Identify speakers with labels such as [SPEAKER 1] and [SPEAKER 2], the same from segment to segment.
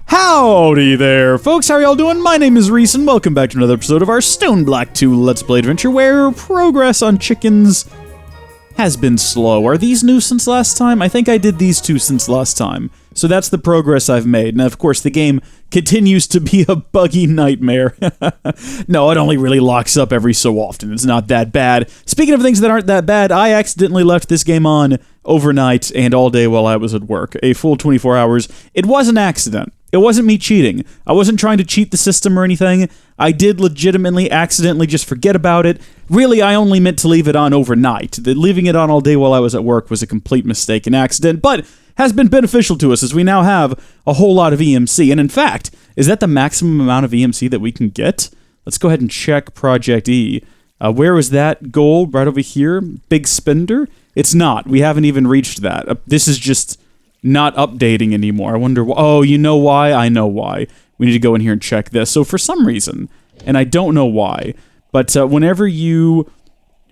[SPEAKER 1] Howdy there, folks. How are y'all doing? My name is Rees, and welcome back to another episode of our StoneBlock 2 Let's Play adventure, where progress on chickens has been slow. Are these new since last time? I think I did these two since last time. So that's the progress I've made. Now, of course, the game continues to be a buggy nightmare. No, it only really locks up every so often. It's not that bad. Speaking of things that aren't that bad, I accidentally left this game on overnight and all day while I was at work. A full 24 hours. It was an accident. It wasn't me cheating. I wasn't trying to cheat the system or anything. I did legitimately, accidentally just forget about it. Really, I only meant to leave it on overnight. Leaving it on all day while I was at work was a complete mistake and accident, but has been beneficial to us as we now have a whole lot of EMC. And in fact, is that the maximum amount of EMC that we can get? Let's go ahead and check Project E. Where was that goal? Right over here? Big spender? It's not. We haven't even reached that. This is just not updating anymore. I wonder why. Oh, you know why? I know why. We need to go in here and check this. So for some reason, and I don't know why, but whenever you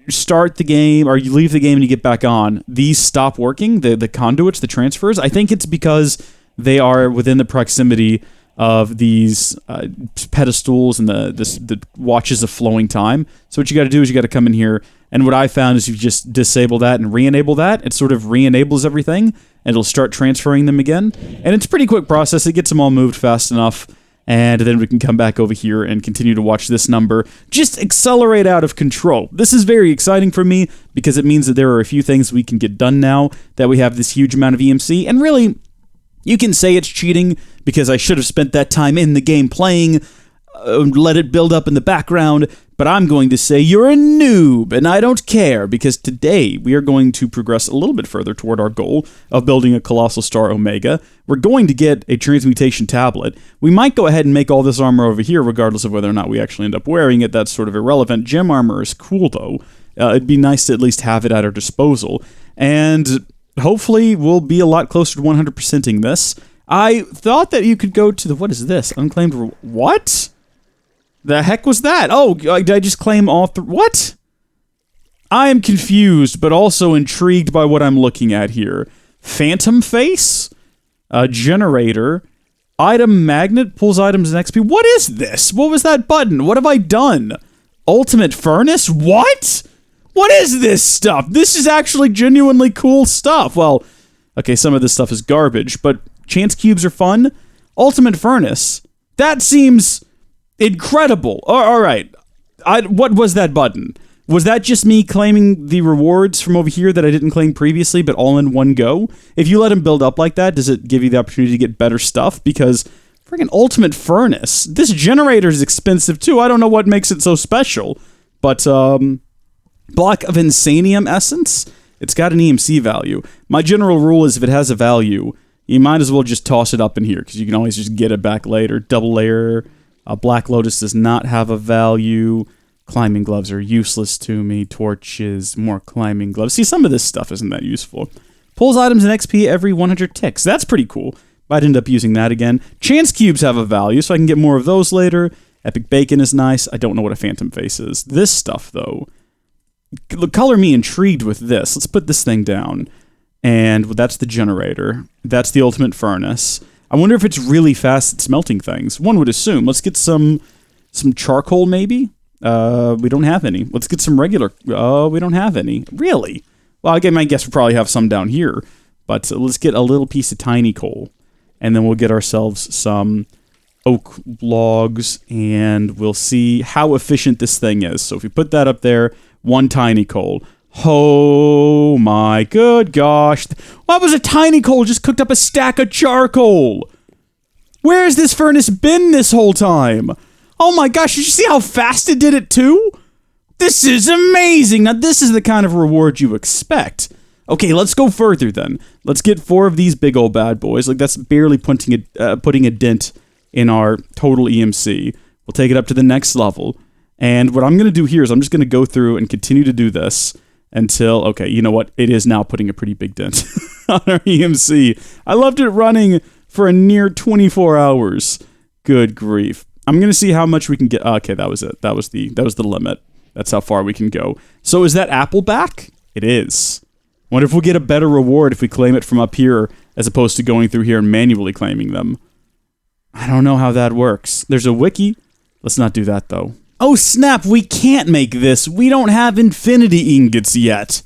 [SPEAKER 1] start the game or you leave the game and you get back on, these stop working, the conduits, the transfers. I think it's because they are within the proximity of these pedestals and the watches of flowing time. So what you got to do is you got to come in here, and what I found is you just disable that and re-enable that. It sort of re-enables everything, and it'll start transferring them again. And it's a pretty quick process. It gets them all moved fast enough, and then we can come back over here and continue to watch this number just accelerate out of control. This is very exciting for me because it means that there are a few things we can get done now that we have this huge amount of EMC, and really, you can say it's cheating because I should have spent that time in the game playing, let it build up in the background, but I'm going to say you're a noob, and I don't care, because today we are going to progress a little bit further toward our goal of building a Colossal Star Omega. We're going to get a transmutation tablet. We might go ahead and make all this armor over here, regardless of whether or not we actually end up wearing it. That's sort of irrelevant. Gem armor is cool, though. It'd be nice to at least have it at our disposal, and hopefully we'll be a lot closer to 100%ing this. I thought that you could go to the, what is this? Unclaimed, what? The heck was that? Oh, did I just claim all what? I am confused, but also intrigued by what I'm looking at here. Phantom face? Generator. Item magnet pulls items in XP. What is this? What was that button? What have I done? Ultimate furnace? What? What is this stuff? This is actually genuinely cool stuff. Well, okay, some of this stuff is garbage, but chance cubes are fun. Ultimate furnace. That seems incredible. All right. What was that button? Was that just me claiming the rewards from over here that I didn't claim previously, but all in one go? If you let them build up like that, does it give you the opportunity to get better stuff? Because friggin' ultimate furnace. This generator is expensive too. I don't know what makes it so special. But, block of Insanium essence? It's got an EMC value. My general rule is if it has a value, you might as well just toss it up in here, because you can always just get it back later. Double layer. Black Lotus does not have a value. Climbing gloves are useless to me. Torches, more climbing gloves. See, some of this stuff isn't that useful. Pulls items in XP every 100 ticks. That's pretty cool. I'd end up using that again. Chance cubes have a value, so I can get more of those later. Epic bacon is nice. I don't know what a phantom face is. This stuff, though, color me intrigued with this. Let's put this thing down. And that's the generator. That's the ultimate furnace. I wonder if it's really fast at smelting things. One would assume. Let's get some charcoal, maybe? We don't have any. Let's get some regular... we don't have any. Really? Well, again, I guess we probably have some down here. But let's get a little piece of tiny coal. And then we'll get ourselves some oak logs. And we'll see how efficient this thing is. So if we put that up there, one tiny coal. Oh my good gosh. What was a tiny coal just cooked up a stack of charcoal? Where has this furnace been this whole time? Oh my gosh, did you see how fast it did it too? This is amazing. Now this is the kind of reward you expect. Okay, let's go further then. Let's get 4 of these big old bad boys. Like, that's barely putting a dent in our total EMC. We'll take it up to the next level. And what I'm going to do here is I'm just going to go through and continue to do this until, okay, you know what? It is now putting a pretty big dent on our EMC. I loved it running for a near 24 hours. Good grief. I'm going to see how much we can get. Okay, that was it. That was the limit. That's how far we can go. So is that apple back? It is. Wonder if we'll get a better reward if we claim it from up here as opposed to going through here and manually claiming them. I don't know how that works. There's a wiki. Let's not do that, though. Oh, snap, we can't make this. We don't have infinity ingots yet.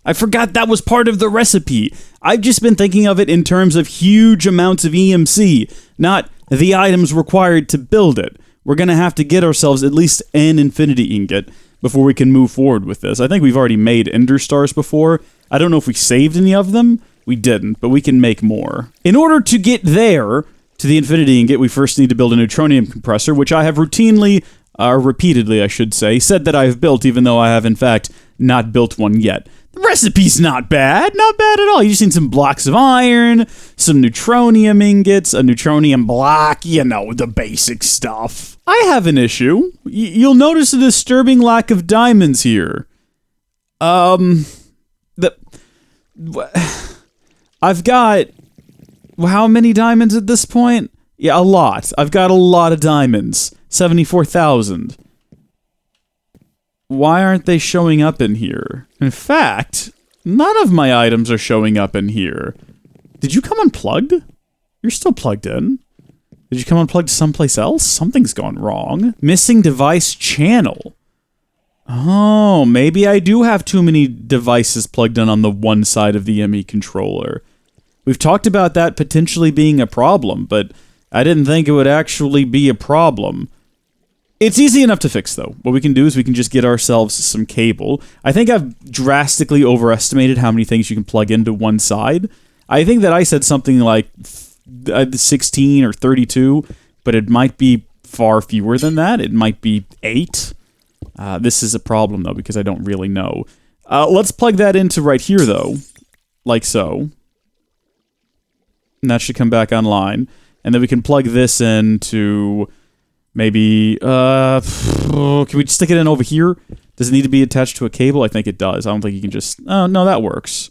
[SPEAKER 1] I forgot that was part of the recipe. I've just been thinking of it in terms of huge amounts of EMC, not the items required to build it. We're going to have to get ourselves at least an infinity ingot before we can move forward with this. I think we've already made ender stars before. I don't know if we saved any of them. We didn't, but we can make more. In order to get there, to the infinity ingot, we first need to build a neutronium compressor, which I have repeatedly, I should say, said that I have built, even though I have, in fact, not built one yet. The recipe's not bad at all. You just need some blocks of iron, some neutronium ingots, a neutronium block, you know, the basic stuff. I have an issue. You'll notice a disturbing lack of diamonds here. I've got, how many diamonds at this point? Yeah, a lot. I've got a lot of diamonds. 74,000. Why aren't they showing up in here? In fact, none of my items are showing up in here. Did you come unplugged? You're still plugged in. Did you come unplugged someplace else? Something's gone wrong. Missing device channel. Oh, maybe I do have too many devices plugged in on the one side of the ME controller. We've talked about that potentially being a problem, but I didn't think it would actually be a problem. It's easy enough to fix, though. What we can do is we can just get ourselves some cable. I think I've drastically overestimated how many things you can plug into one side. I think that I said something like 16 or 32, but it might be far fewer than that. It might be 8. This is a problem, though, because I don't really know. Let's plug that into right here, though. Like so. And that should come back online. And then we can plug this into... maybe, can we stick it in over here? Does it need to be attached to a cable? I think it does. I don't think you can just... oh, no, that works.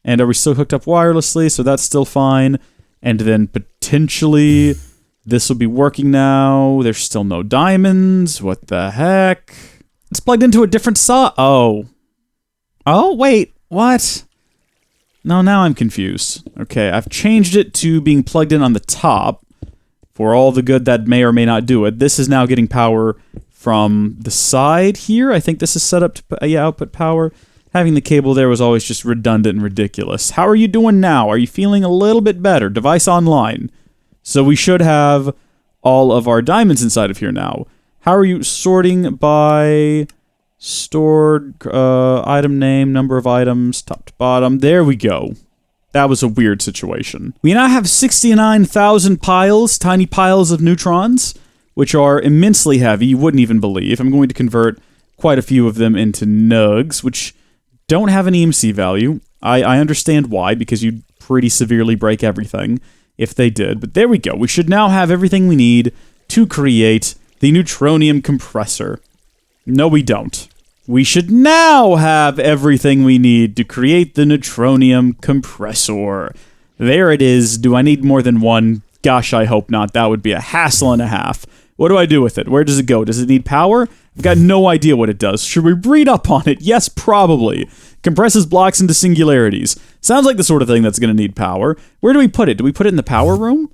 [SPEAKER 1] And are we still hooked up wirelessly? So that's still fine. And then potentially this will be working now. There's still no diamonds. What the heck? It's plugged into a different Oh. Oh, wait. What? No, now I'm confused. Okay, I've changed it to being plugged in on the top. For all the good that may or may not do it. This is now getting power from the side here. I think this is set up to output power. Having the cable there was always just redundant and ridiculous. How are you doing now? Are you feeling a little bit better? Device online. So we should have all of our diamonds inside of here now. How are you sorting by stored item name, number of items, top to bottom? There we go. That was a weird situation. We now have 69,000 piles, tiny piles of neutrons, which are immensely heavy, you wouldn't even believe. I'm going to convert quite a few of them into nugs, which don't have an EMC value. I understand why, because you'd pretty severely break everything if they did. But there we go. We should now have everything we need to create the neutronium compressor. No, we don't. We should now have everything we need to create the neutronium compressor. There it is. Do I need more than one? Gosh, I hope not. That would be a hassle and a half. What do I do with it? Where does it go? Does it need power? I've got no idea what it does. Should we read up on it? Yes, probably. Compresses blocks into singularities. Sounds like the sort of thing that's going to need power. Where do we put it? Do we put it in the power room?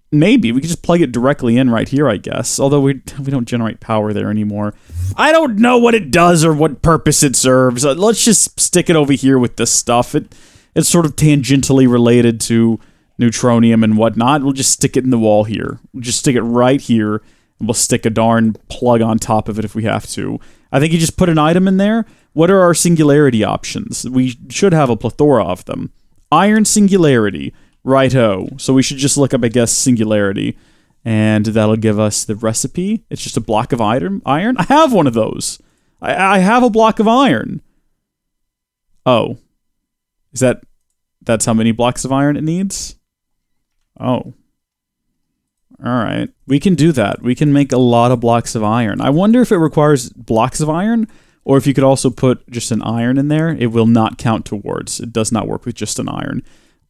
[SPEAKER 1] Maybe. We could just plug it directly in right here, I guess. Although we don't generate power there anymore. I don't know what it does or what purpose it serves. Let's just stick it over here with this stuff. It's sort of tangentially related to neutronium and whatnot. We'll just stick it in the wall here. We'll just stick it right here, and we'll stick a darn plug on top of it if we have to. I think you just put an item in there. What are our singularity options? We should have a plethora of them. Iron singularity. Righto. So we should just look up, I guess, singularity. And that'll give us the recipe. It's just a block of iron. I have one of those. I have a block of iron. Oh. That's how many blocks of iron it needs? Oh. Alright. We can do that. We can make a lot of blocks of iron. I wonder if it requires blocks of iron, or if you could also put just an iron in there. It will not count towards. It does not work with just an iron.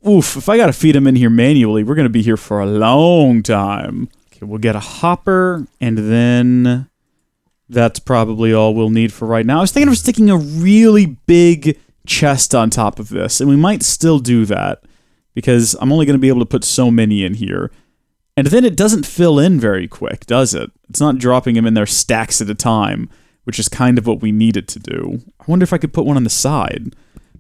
[SPEAKER 1] Oof, if I gotta feed them in here manually, we're gonna be here for a long time. Okay, we'll get a hopper, and then that's probably all we'll need for right now. I was thinking of sticking a really big chest on top of this, and we might still do that, because I'm only gonna be able to put so many in here. And then it doesn't fill in very quick, does it? It's not dropping them in there stacks at a time, which is kind of what we need it to do. I wonder if I could put one on the side.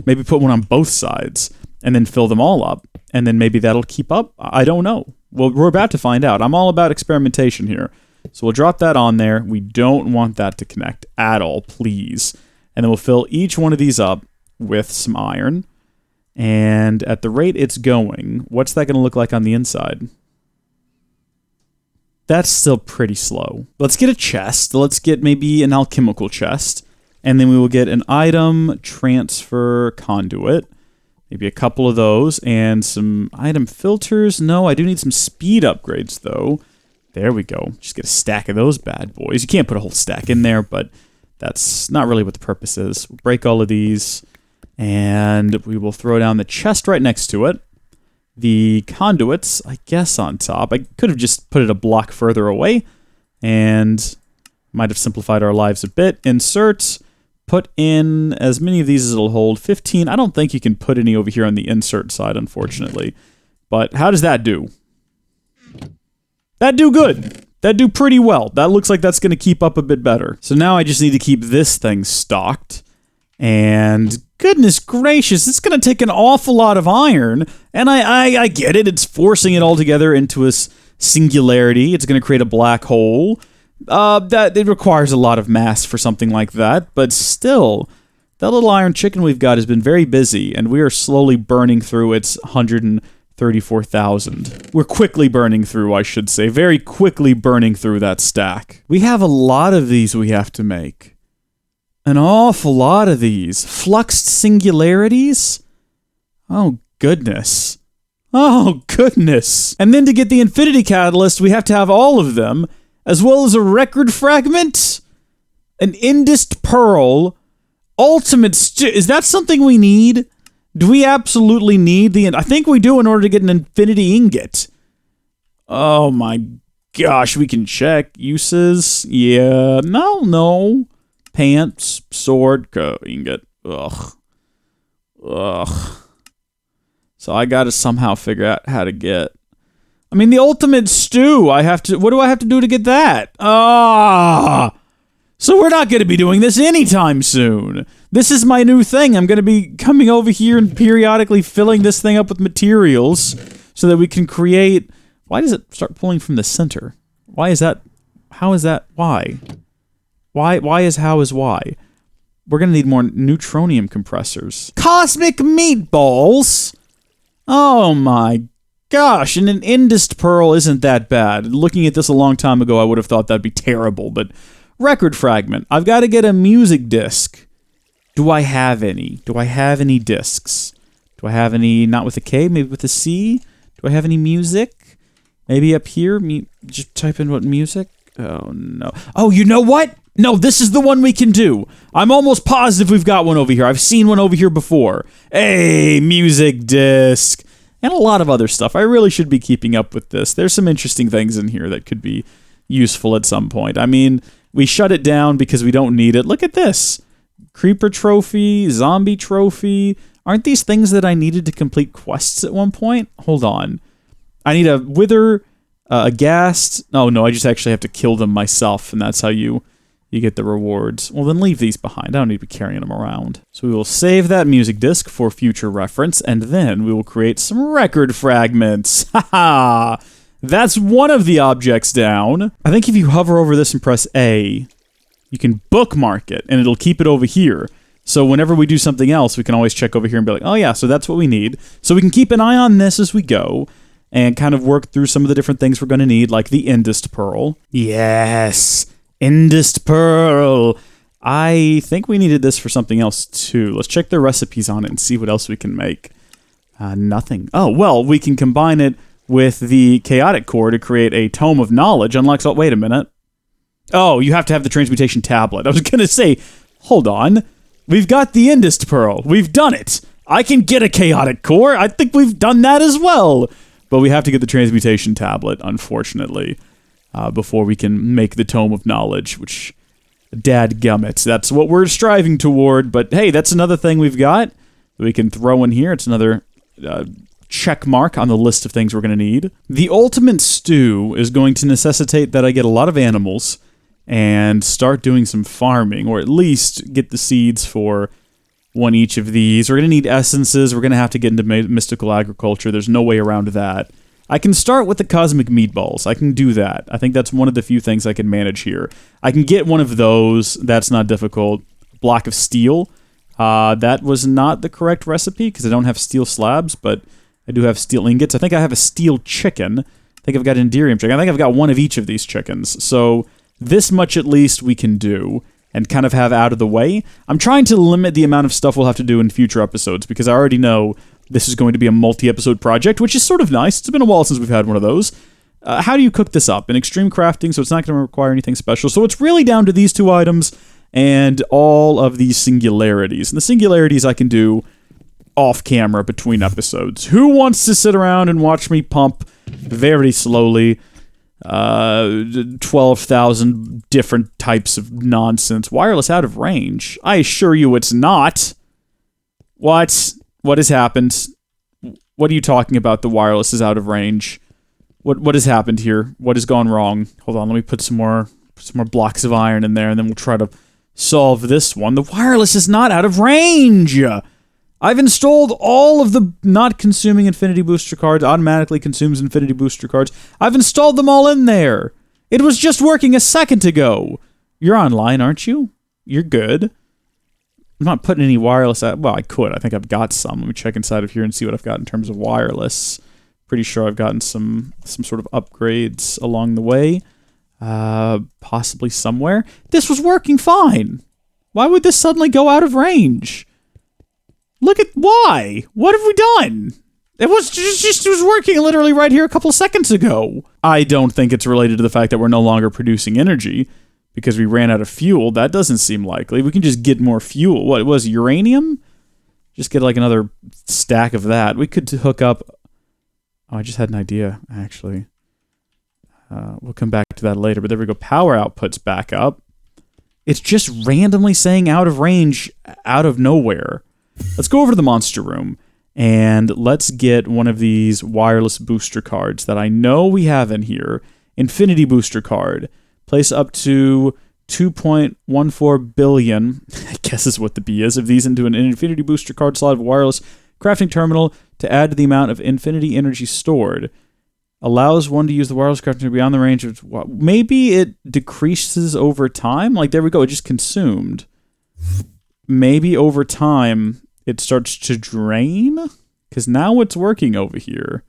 [SPEAKER 1] Maybe put one on both sides, and then fill them all up, and then maybe that'll keep up. I don't know. Well, we're about to find out. I'm all about experimentation here. So we'll drop that on there. We don't want that to connect at all, please. And then we'll fill each one of these up with some iron. And at the rate it's going, what's that going to look like on the inside? That's still pretty slow. Let's get a chest. Let's get maybe an alchemical chest. And then we will get an item transfer conduit. Maybe a couple of those. And some item filters. No, I do need some speed upgrades, though. There we go. Just get a stack of those bad boys. You can't put a whole stack in there, but that's not really what the purpose is. We'll break all of these. And we will throw down the chest right next to it. The conduits, I guess, on top. I could have just put it a block further away. And might have simplified our lives a bit. Insert. Put in as many of these as it'll hold. 15. I don't think you can put any over here on the insert side, unfortunately. But how does that do? That do good. That do pretty well. That looks like that's going to keep up a bit better. So now I just need to keep this thing stocked. And goodness gracious, it's going to take an awful lot of iron. And I get it. It's forcing it all together into a singularity. It's going to create a black hole. That it requires a lot of mass for something like that. But still, that little iron chicken we've got has been very busy. And we are slowly burning through its 134,000. We're quickly burning through, I should say. Very quickly burning through that stack. We have a lot of these we have to make. An awful lot of these. Fluxed singularities? Oh, goodness. Oh, goodness. And then to get the infinity catalyst, we have to have all of them, as well as a record fragment, an indist pearl, ultimate is that something we need? Do we absolutely need I think we do in order to get an infinity ingot. Oh my gosh, we can check. Uses, yeah, no. Pants, sword, ingot. Ugh. So I gotta somehow figure out how to get. I mean, the ultimate stew, what do I have to do to get that? So we're not gonna be doing this anytime soon. This is my new thing. I'm gonna be coming over here and periodically filling this thing up with materials so that we can create. Why does it start pulling from the center? Why is that? How is that? Why? Why is how is why? We're going to need more neutronium compressors. Cosmic meatballs! Oh my gosh, and an indist pearl isn't that bad. Looking at this a long time ago, I would have thought that'd be terrible, but record fragment. I've got to get a music disc. Do I have any? Do I have any discs? Do I have any, not with a K, maybe with a C? Do I have any music? Maybe up here? Just type in what music? Oh, no. Oh, you know what? No, this is the one we can do. I'm almost positive we've got one over here. I've seen one over here before. Hey, music disc. And a lot of other stuff. I really should be keeping up with this. There's some interesting things in here that could be useful at some point. I mean, we shut it down because we don't need it. Look at this. Creeper trophy, zombie trophy. Aren't these things that I needed to complete quests at one point? Hold on. I need a wither, a ghast. Oh, no, I just actually have to kill them myself, and that's how you get the rewards. Well, then leave these behind. I don't need to be carrying them around. So we will save that music disc for future reference, and then we will create some record fragments. Haha! That's one of the objects down. I think if you hover over this and press A, you can bookmark it, and it'll keep it over here. So whenever we do something else, we can always check over here and be like, oh yeah, so that's what we need. So we can keep an eye on this as we go, and kind of work through some of the different things we're going to need, like the indist pearl. Yes! Indist pearl. I think we needed this for something else too. Let's check the recipes on it and see what else we can make. Nothing. Oh, well, we can combine it with the chaotic core to create a tome of knowledge. Unlocks. Oh, wait a minute. Oh, you have to have the transmutation tablet. I was going to say, hold on. We've got the indist pearl. We've done it. I can get a chaotic core. I think we've done that as well. But we have to get the transmutation tablet, unfortunately. Before we can make the Tome of Knowledge, which, dadgummit, that's what we're striving toward. But hey, that's another thing we've got that we can throw in here. It's another check mark on the list of things we're going to need. The ultimate stew is going to necessitate that I get a lot of animals and start doing some farming, or at least get the seeds for one each of these. We're going to need essences. We're going to have to get into mystical agriculture. There's no way around that. I can start with the cosmic meatballs. I can do that. I think that's one of the few things I can manage here. I can get one of those. That's not difficult. Block of steel. That was not the correct recipe because I don't have steel slabs, but I do have steel ingots. I think I have a steel chicken. I think I've got an Enderium chicken. I think I've got one of each of these chickens. So this much at least we can do and kind of have out of the way. I'm trying to limit the amount of stuff we'll have to do in future episodes because I already know this is going to be a multi-episode project, which is sort of nice. It's been a while since we've had one of those. How do you cook this up? In extreme crafting, so it's not going to require anything special. So it's really down to these two items and all of these singularities. And the singularities I can do off camera between episodes. Who wants to sit around and watch me pump very slowly 12,000 different types of nonsense? Wireless out of range? I assure you it's not. What? What has happened? What are you talking about? The wireless is out of range. What has happened here? What has gone wrong? Hold on, let me put some more blocks of iron in there, and then we'll try to solve this one. The wireless is not out of range! I've installed all of the not consuming Infinity Booster cards, automatically consumes Infinity Booster cards. I've installed them all in there. It was just working a second ago. You're online, aren't you? You're good. I'm not putting any wireless out. Well, I could. I think I've got some. Let me check inside of here and see what I've got in terms of wireless. Pretty sure I've gotten some sort of upgrades along the way. Possibly somewhere. This was working fine. Why would this suddenly go out of range? Look at why. What have we done? It was just it was working literally right here a couple seconds ago. I don't think it's related to the fact that we're no longer producing energy because we ran out of fuel. That doesn't seem likely. We can just get more fuel. What, it was uranium? Just get like another stack of that. We could hook up... Oh, I just had an idea, actually. We'll come back to that later, but there we go. Power output's back up. It's just randomly saying out of range, out of nowhere. Let's go over to the monster room, and let's get one of these wireless booster cards that I know we have in here. Infinity booster card. Place up to 2.14 billion, I guess is what the B is, of these into an Infinity booster card slot of wireless crafting terminal to add to the amount of infinity energy stored. Allows one to use the wireless crafting beyond the range of... Maybe it decreases over time? Like, there we go. It just consumed. Maybe over time it starts to drain? Because now it's working over here.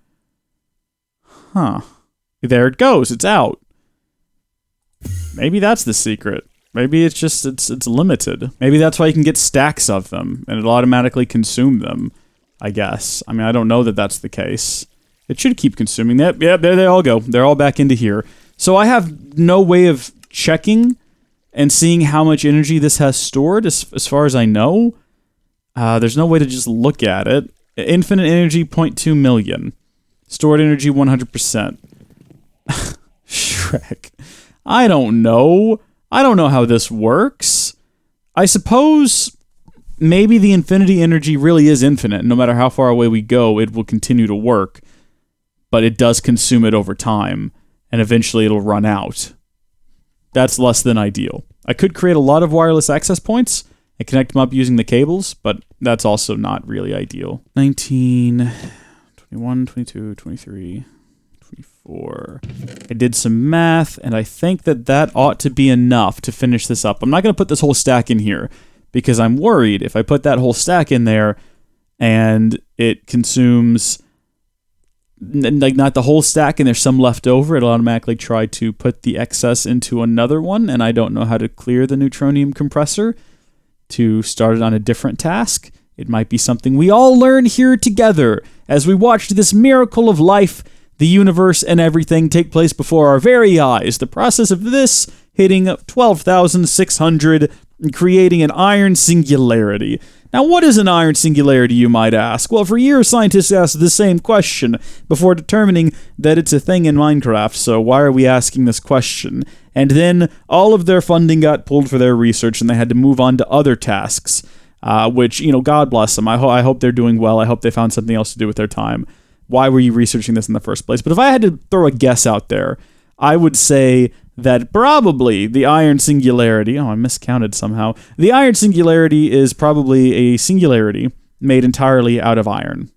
[SPEAKER 1] Huh. There it goes. It's out. Maybe that's the secret. Maybe it's just... It's limited. Maybe that's why you can get stacks of them and it'll automatically consume them, I guess. I mean, I don't know that that's the case. It should keep consuming that. Yeah, there they all go. They're all back into here. So I have no way of checking and seeing how much energy this has stored, as far as I know. There's no way to just look at it. Infinite energy, 0.2 million. Stored energy, 100%. Shrek. I don't know. I don't know how this works. I suppose... Maybe the infinity energy really is infinite. No matter how far away we go, it will continue to work. But it does consume it over time, and eventually it'll run out. That's less than ideal. I could create a lot of wireless access points and connect them up using the cables, but that's also not really ideal. 19, 21, 22, 23, 24. I did some math, and I think that ought to be enough to finish this up. I'm not going to put this whole stack in here, because I'm worried if I put that whole stack in there and it consumes like not the whole stack and there's some left over, it'll automatically try to put the excess into another one, and I don't know how to clear the neutronium compressor to start it on a different task. It might be something we all learn here together as we watch this miracle of life, the universe, and everything take place before our very eyes. The process of this hitting 12,600, creating an iron singularity. Now, what is an iron singularity, you might ask? Well, for years, scientists asked the same question before determining that it's a thing in Minecraft, so why are we asking this question? And then all of their funding got pulled for their research, and they had to move on to other tasks, which, God bless them. I hope they're doing well. I hope they found something else to do with their time. why were you researching this in the first place? But if I had to throw a guess out there, I would say that probably the iron singularity, I miscounted somehow. The iron singularity is probably a singularity made entirely out of iron.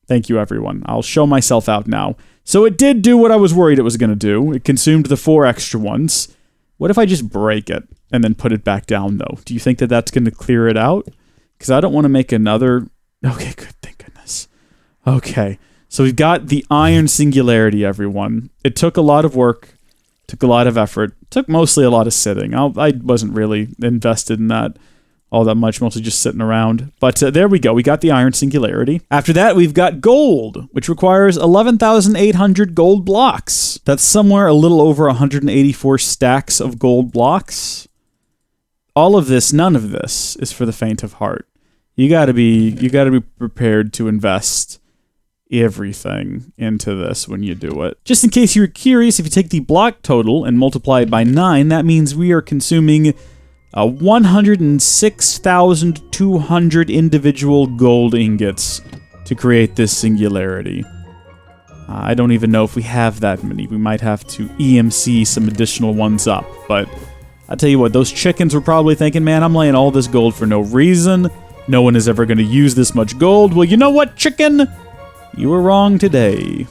[SPEAKER 1] Thank you, everyone. I'll show myself out now. So it did do what I was worried it was going to do. It consumed the 4 extra ones. What if I just break it and then put it back down, though? Do you think that that's going to clear it out? Because I don't want to make another... Okay, good. Thank goodness. Okay. So we've got the iron singularity, everyone. It took a lot of work. Took a lot of effort. Took mostly a lot of sitting. I wasn't really invested in that all that much, mostly just sitting around. But there we go. We got the iron singularity. After that, we've got gold, which requires 11,800 gold blocks. That's somewhere a little over 184 stacks of gold blocks. All of this, none of this, is for the faint of heart. You gotta be prepared to invest everything into this when you do it. Just in case you were curious, if you take the block total and multiply it by 9, that means we are consuming 106,200 individual gold ingots to create this singularity. I don't even know if we have that many. We might have to EMC some additional ones up, but I'll tell you what, those chickens were probably thinking, man, I'm laying all this gold for no reason. No one is ever going to use this much gold. Well, you know what, chicken? You were wrong today.